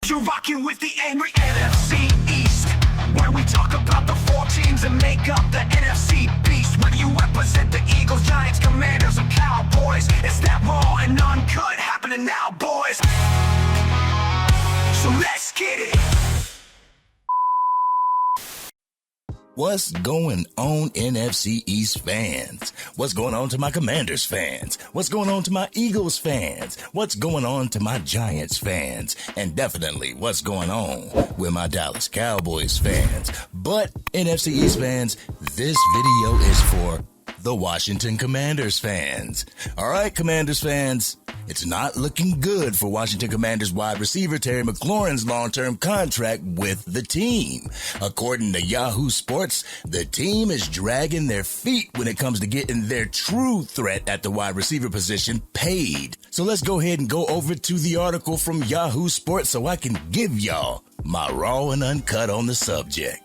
You're rocking with the Angry NFC East, where we talk about the four teams that make up the NFC Beast. Whether you represent the Eagles, Giants, Commanders, or Cowboys, it's that raw and uncut happening now, boys. So let's get it. What's going on, NFC East fans? What's going on to my Commanders fans? What's going on to my Eagles fans? What's going on to my Giants fans? And definitely what's going on with my Dallas Cowboys fans? But NFC East fans, this video is for the Washington Commanders fans. All right, Commanders fans, it's not looking good for Washington Commanders wide receiver Terry McLaurin's long-term contract with the team. According to Yahoo Sports, the team is dragging their feet when it comes to getting their true threat at the wide receiver position paid. So let's go ahead and go over to the article from Yahoo Sports so I can give y'all my raw and uncut on the subject.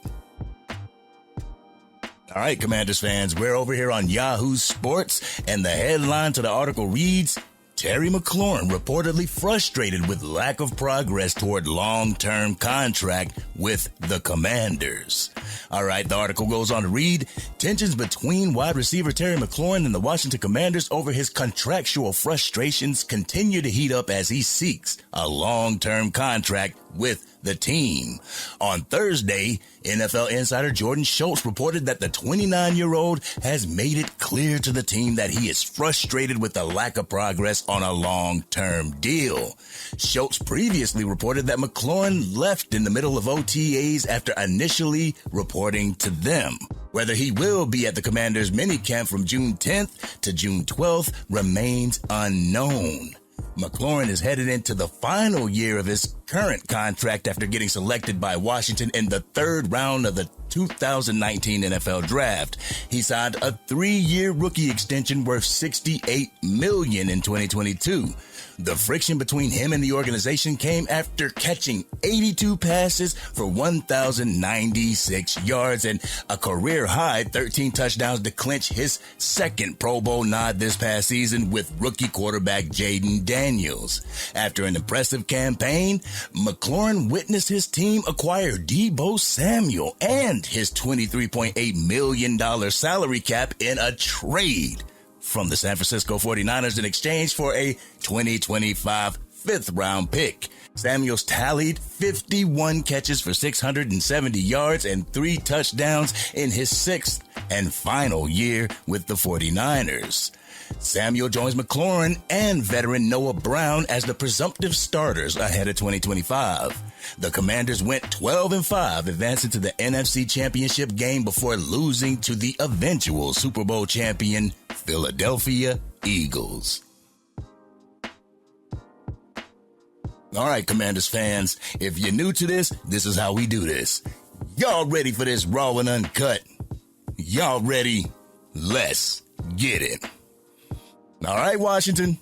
All right, Commanders fans, we're over here on Yahoo Sports, and the headline to the article reads, Terry McLaurin reportedly frustrated with lack of progress toward long-term contract with the Commanders. All right, the article goes on to read, tensions between wide receiver Terry McLaurin and the Washington Commanders over his contractual frustrations continue to heat up as he seeks a long-term contract with the team. On Thursday, NFL insider Jordan Schultz reported that the 29-year-old has made it clear to the team that he is frustrated with the lack of progress on a long-term deal. Schultz previously reported that McLaurin left in the middle of OTAs after initially reporting to them. Whether he will be at the Commanders minicamp from June 10th to June 12th remains unknown. McLaurin is headed into the final year of his current contract after getting selected by Washington in the third round of the 2019 NFL Draft. He signed a 3-year rookie extension worth $68 million in 2022. The friction between him and the organization came after catching 82 passes for 1,096 yards and a career-high 13 touchdowns to clinch his second Pro Bowl nod this past season with rookie quarterback Jaden Daniels. After an impressive campaign, McLaurin witnessed his team acquire Deebo Samuel and his $23.8 million salary cap in a trade from the San Francisco 49ers in exchange for a 2025 fifth-round pick. Samuels tallied 51 catches for 670 yards and 3 touchdowns in his sixth and final year with the 49ers. Samuel joins McLaurin and veteran Noah Brown as the presumptive starters ahead of 2025. The Commanders went 12-5, advancing to the NFC Championship game before losing to the eventual Super Bowl champion Philadelphia Eagles. All right, Commanders fans, if you're new to this, this is how we do this. Y'all ready for this raw and uncut? Y'all ready? Let's get it. All right, Washington,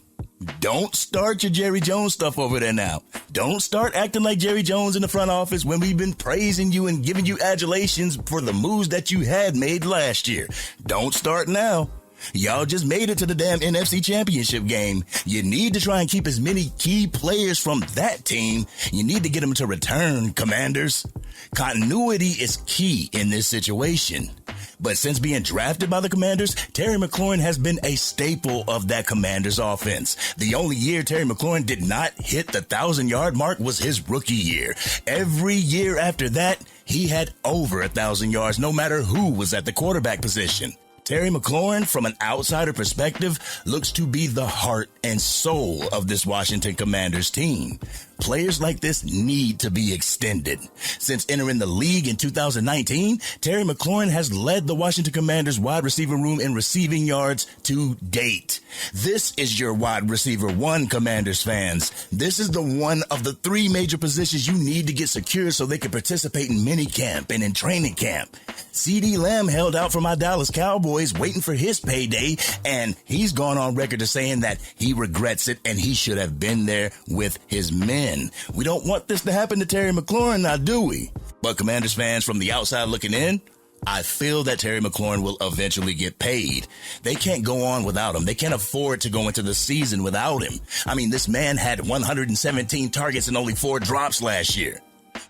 don't start your Jerry Jones stuff over there now. Don't start acting like Jerry Jones in the front office when we've been praising you and giving you adulations for the moves that you had made last year. Don't start now. Y'all just made it to the damn NFC Championship game. You need to try and keep as many key players from that team. You need to get them to return, Commanders. Continuity is key in this situation. But since being drafted by the Commanders, Terry McLaurin has been a staple of that Commanders offense. The only year Terry McLaurin did not hit the 1,000-yard mark was his rookie year. Every year after that, he had over 1,000 yards, no matter who was at the quarterback position. Terry McLaurin, from an outsider perspective, looks to be the heart and soul of this Washington Commanders team. Players like this need to be extended. Since entering the league in 2019, Terry McLaurin has led the Washington Commanders wide receiver room in receiving yards to date. This is your wide receiver one, Commanders fans. This is the one of the 3 major positions you need to get secured so they can participate in minicamp and in training camp. CeeDee Lamb held out for my Dallas Cowboys waiting for his payday, and he's gone on record as saying that he regrets it and he should have been there with his men. We don't want this to happen to Terry McLaurin now, do we? But Commanders fans, from the outside looking in, I feel that Terry McLaurin will eventually get paid. They can't go on without him. They can't afford to go into the season without him. I mean, this man had 117 targets and only 4 drops last year.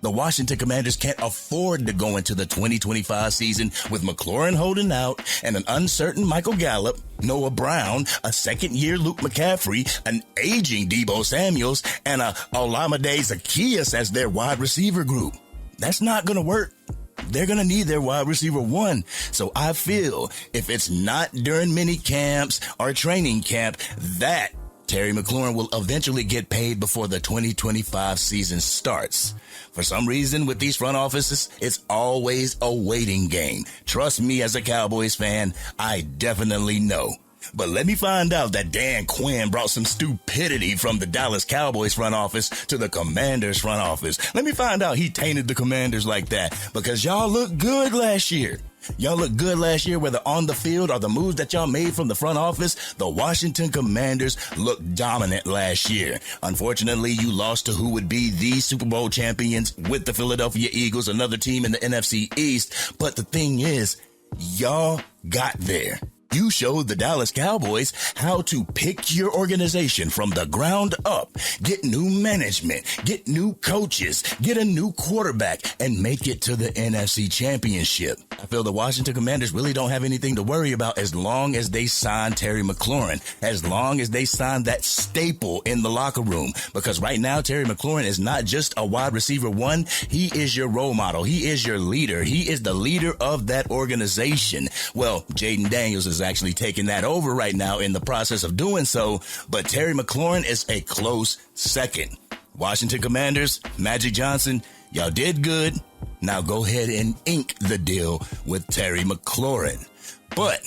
The Washington Commanders can't afford to go into the 2025 season with McLaurin holding out and an uncertain Michael Gallup, Noah Brown, a second-year Luke McCaffrey, an aging Deebo Samuels, and a Olamide Zaccheaus as their wide receiver group. That's not going to work. They're going to need their wide receiver 1. So I feel if it's not during mini camps or training camp, that Terry McLaurin will eventually get paid before the 2025 season starts. For some reason, with these front offices, it's always a waiting game. Trust me, as a Cowboys fan, I definitely know. But let me find out that Dan Quinn brought some stupidity from the Dallas Cowboys front office to the Commanders front office. Let me find out he tainted the Commanders like that, because y'all looked good last year. Y'all looked good last year, whether on the field or the moves that y'all made from the front office. The Washington Commanders looked dominant last year. Unfortunately, you lost to who would be the Super Bowl champions with the Philadelphia Eagles, another team in the NFC East. But the thing is, y'all got there. You showed the Dallas Cowboys how to pick your organization from the ground up, get new management, get new coaches, get a new quarterback, and make it to the NFC Championship. I feel the Washington Commanders really don't have anything to worry about as long as they sign Terry McLaurin, as long as they sign that staple in the locker room. Because right now, Terry McLaurin is not just a wide receiver 1. He is your role model. He is your leader. He is the leader of that organization. Well, Jaden Daniels is actually taking that over right now in the process of doing so, but Terry McLaurin is a close second. Washington Commanders, Magic Johnson, y'all did good. Now go ahead and ink the deal with Terry McLaurin. But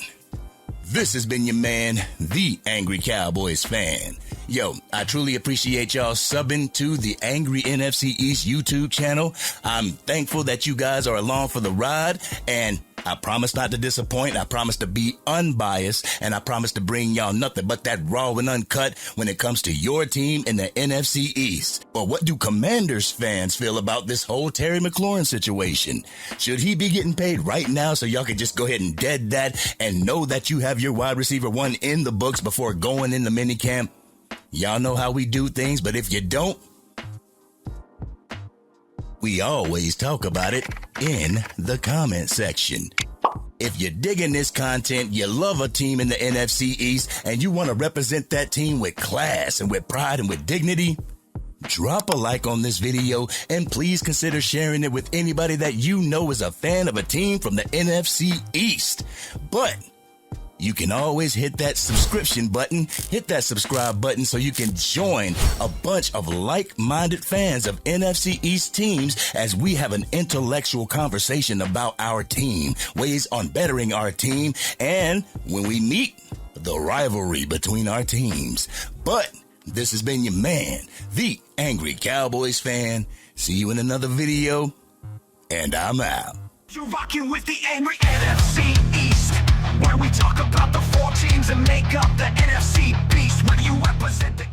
this has been your man, the Angry Cowboys Fan. Yo, I truly appreciate y'all subbing to the Angry NFC East YouTube channel. I'm thankful that you guys are along for the ride, and I promise not to disappoint. I promise to be unbiased, and I promise to bring y'all nothing but that raw and uncut when it comes to your team in the NFC East. But what do Commanders fans feel about this whole Terry McLaurin situation? Should he be getting paid right now so y'all can just go ahead and dead that and know that you have your wide receiver 1 in the books before going in the minicamp? Y'all know how we do things, but if you don't, we always talk about it in the comment section. If you're digging this content, you love a team in the NFC East, and you want to represent that team with class and with pride and with dignity, drop a like on this video and please consider sharing it with anybody that you know is a fan of a team from the NFC East. But you can always hit that subscription button, hit that subscribe button so you can join a bunch of like-minded fans of NFC East teams as we have an intellectual conversation about our team, ways on bettering our team, and when we meet, the rivalry between our teams. But this has been your man, the Angry Cowboys Fan. See you in another video, and I'm out. You're rocking with the Angry NFC East, where we talk about the 4 teams that make up the NFC Beast. Whether you represent the